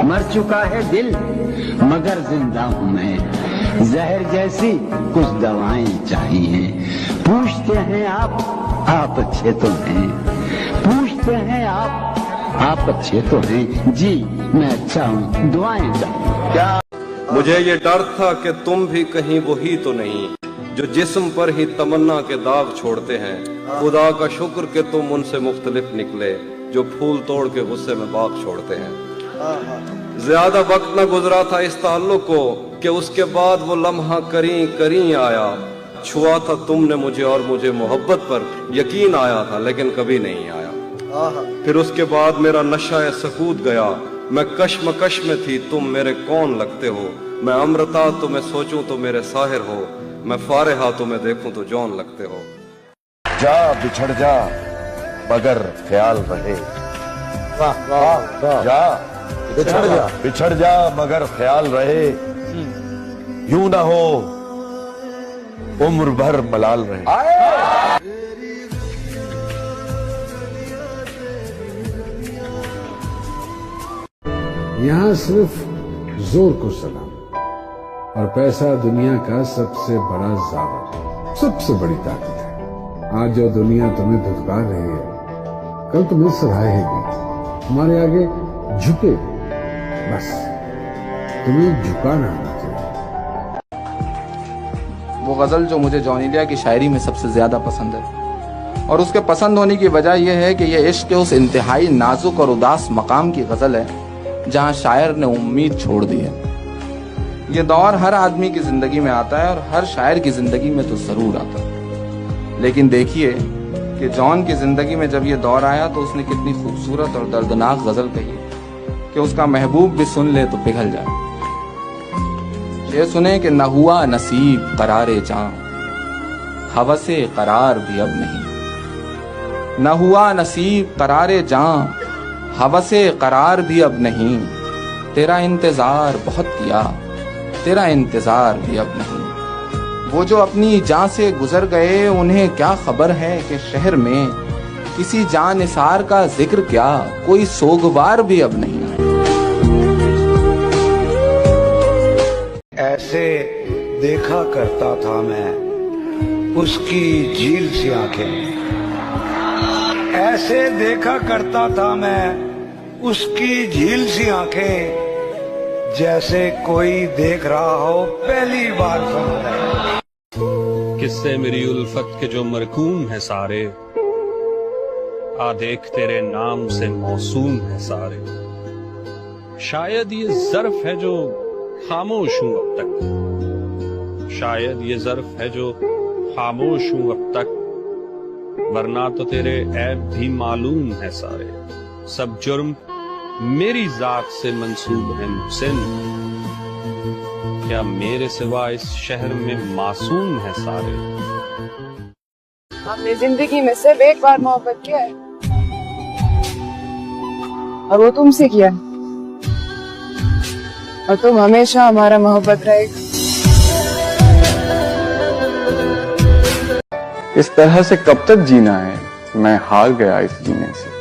मर चुका है दिल मगर जिंदा हूँ मैं, जहर जैसी कुछ दवाएं चाहिए। पूछते हैं आप अच्छे तो हैं, पूछते हैं आप अच्छे तो हैं जी, मैं अच्छा हूँ, दुआएं चाहिए। क्या मुझे ये डर था कि तुम भी कहीं वही तो नहीं जो जिस्म पर ही तमन्ना के दाग छोड़ते हैं। खुदा का शुक्र कि तुम उनसे मुख्तलिफ निकले जो फूल तोड़ के गुस्से में बाग छोड़ते हैं। ज्यादा वक्त न गुजरा था इस ताल्लुक को कि उसके बाद वो लम्हा करीं करीं आया। छुआ था तुमने मुझे और मुझे मोहब्बत पर यकीन आया था, लेकिन कभी नहीं आया। फिर उसके बाद मेरा नशा सकूत गया, मैं कश्मकश में थी, तुम मेरे कौन लगते हो। मैं अमृता तो मैं सोचूं तो मेरे साहिर हो, मैं फारेहा तो मैं देखूं तो जौन लगते हो। जा बिछड़ जा मगर ख्याल रहे, वाह वाह वाह। जा बिछड़ जा मगर ख्याल रहे, यूं ना हो उम्र भर मलाल रहे। यहाँ सिर्फ जोर को सलाम और पैसा दुनिया का सबसे बड़ा ज़ावर, सबसे बड़ी ताकत है। आज जो दुनिया तुम्हें धुतकार रही है, कल तुम्हें सराहेगी, तुम्हारे आगे झुके। बस तुम्हें झुकाना आना चाहिए। वो गजल जो मुझे जॉनी लिया की शायरी में सबसे ज्यादा पसंद है, और उसके पसंद होने की वजह यह है कि यह इश्क के उस इंतहाई नाजुक और उदास मकाम की गजल है जहां शायर ने उम्मीद छोड़ दी है। ये दौर हर आदमी की जिंदगी में आता है और हर शायर की जिंदगी में तो जरूर आता है, लेकिन देखिए कि जॉन की जिंदगी में जब ये दौर आया तो उसने कितनी खूबसूरत और दर्दनाक गजल कही कि उसका महबूब भी सुन ले तो पिघल जाए। ये सुने कि न हुआ नसीब करारे जां, हवसे करार भी अब नहीं। न हुआ नसीब करारे जां, हवसे करार भी अब नहीं। तेरा इंतजार बहुत किया, तेरा इंतजार भी अब नहीं। वो जो अपनी जान से गुजर गए, उन्हें क्या खबर है कि शहर में किसी जान निसार का जिक्र क्या, कोई सोगवार भी अब नहीं। ऐसे देखा करता था मैं उसकी झील सी आंखें, ऐसे देखा करता था मैं उसकी झील सी आंखें, जैसे कोई देख रहा हो पहली बार समझ। किस्से मेरी उल्फत के जो मरकूम है सारे, आ देख तेरे नाम से मौसूम है सारे। शायद ये ज़र्फ है जो खामोश हूं अब तक, शायद ये ज़र्फ है जो खामोश हूं अब तक, वरना तो तेरे ऐब भी मालूम है सारे। सब जुर्म मेरी जात से मंसूब है मुहसिन, क्या मेरे सिवा इस शहर में मासूम है सारे। हमने जिंदगी में सिर्फ एक बार मोहब्बत किया है और वो तुमसे किया, और तुम हमेशा हमारा मोहब्बत रहेगा। इस तरह से कब तक जीना है, मैं हार गया इस जीने से।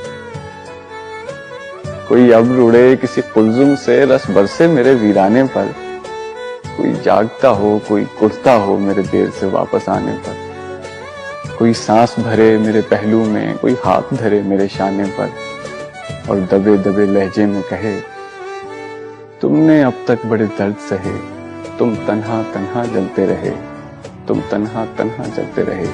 कोई अब्र उड़े किसी कुलजुम से, रस बरसे मेरे वीराने पर। कोई जागता हो, कोई उठता हो मेरे देर से वापस आने पर। कोई सांस भरे मेरे पहलू में, कोई हाथ धरे मेरे शाने पर, और दबे दबे लहजे में कहे तुमने अब तक बड़े दर्द सहे, तुम तन्हा तन्हा जलते रहे, तुम तन्हा तन्हा जलते रहे।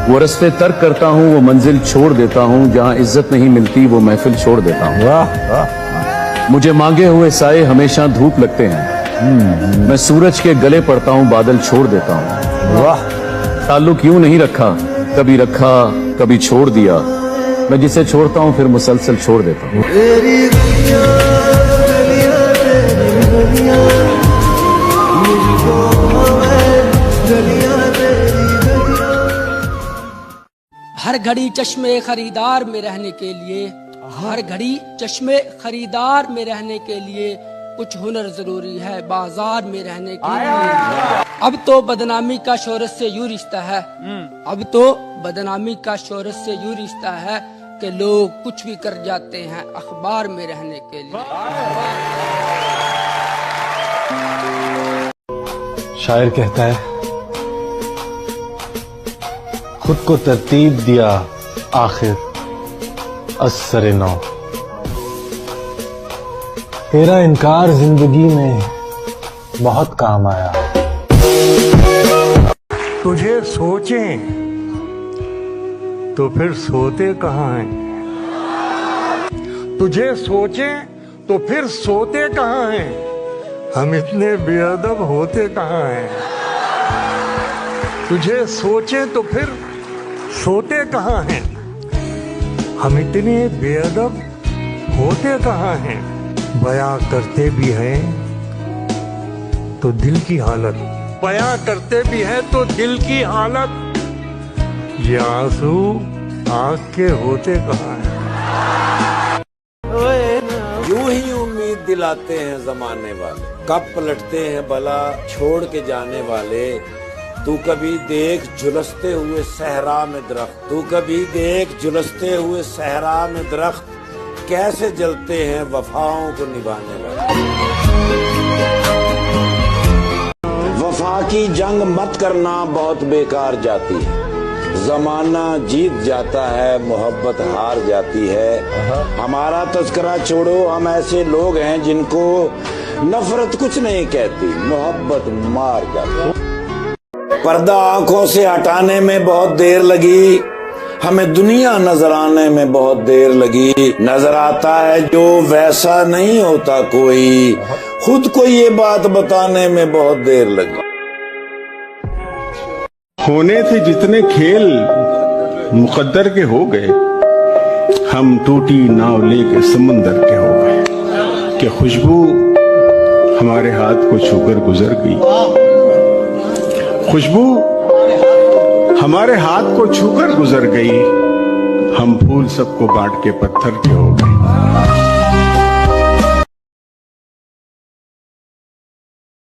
वो रस्ते तर्क करता हूँ, वो मंजिल छोड़ देता हूँ, जहाँ इज्जत नहीं मिलती वो महफिल छोड़ देता हूँ। मुझे मांगे हुए साए हमेशा धूप लगते हैं, मैं सूरज के गले पड़ता हूँ, बादल छोड़ देता हूँ। वाह, ताल्लुक यूं नहीं रखा, कभी रखा कभी छोड़ दिया, मैं जिसे छोड़ता हूँ फिर मुसलसल छोड़ देता हूँ। हर घड़ी चश्मे खरीदार में रहने के लिए, हर घड़ी चश्मे खरीदार में रहने के लिए कुछ हुनर जरूरी है बाजार में रहने के लिए। अब तो बदनामी का शोहरत से यूं रिश्ता है, अब तो बदनामी का शोहरत से यूं रिश्ता है, कि लोग कुछ भी कर जाते हैं अखबार में रहने के लिए। शायर कहता है, खुद को तरतीब दिया आखिर असर नौ, तेरा इनकार जिंदगी में बहुत काम आया। तुझे सोचें तो फिर सोते कहाँ हैं? तुझे सोचें तो फिर सोते कहाँ हैं? हम इतने बेअदब होते कहाँ हैं? तुझे सोचें तो फिर सोते कहाँ हैं? हम इतने बेअदब होते कहाँ हैं? बयां करते भी हैं तो दिल की हालत, बयां करते भी हैं तो दिल की हालत, ये आंसू आंख के होते कहाँ हैं? यूं ही उम्मीद दिलाते हैं जमाने वाले, कब पलटते हैं भला छोड़ के जाने वाले। तू कभी देख झुलसते हुए सहरा में दरख्त, तू कभी देख झुलसते हुए सहरा में दरख्त, कैसे जलते हैं वफाओं को निभाने वाले। वफा की जंग मत करना बहुत बेकार जाती है, जमाना जीत जाता है मोहब्बत हार जाती है। हमारा तस्करा छोड़ो, हम ऐसे लोग हैं जिनको नफरत कुछ नहीं कहती, मोहब्बत मार जाती है। पर्दा आंखों से हटाने में बहुत देर लगी, हमें दुनिया नजर आने में बहुत देर लगी। नजर आता है जो वैसा नहीं होता कोई, खुद को ये बात बताने में बहुत देर लगी। होने थे जितने खेल मुकद्दर के हो गए, हम टूटी नाव लेके समुंदर के हो गए। कि खुशबू हमारे हाथ को छूकर गुजर गई, खुशबू हमारे हाथ को छूकर गुजर गई, हम फूल सबको बांट के पत्थर के हो गए।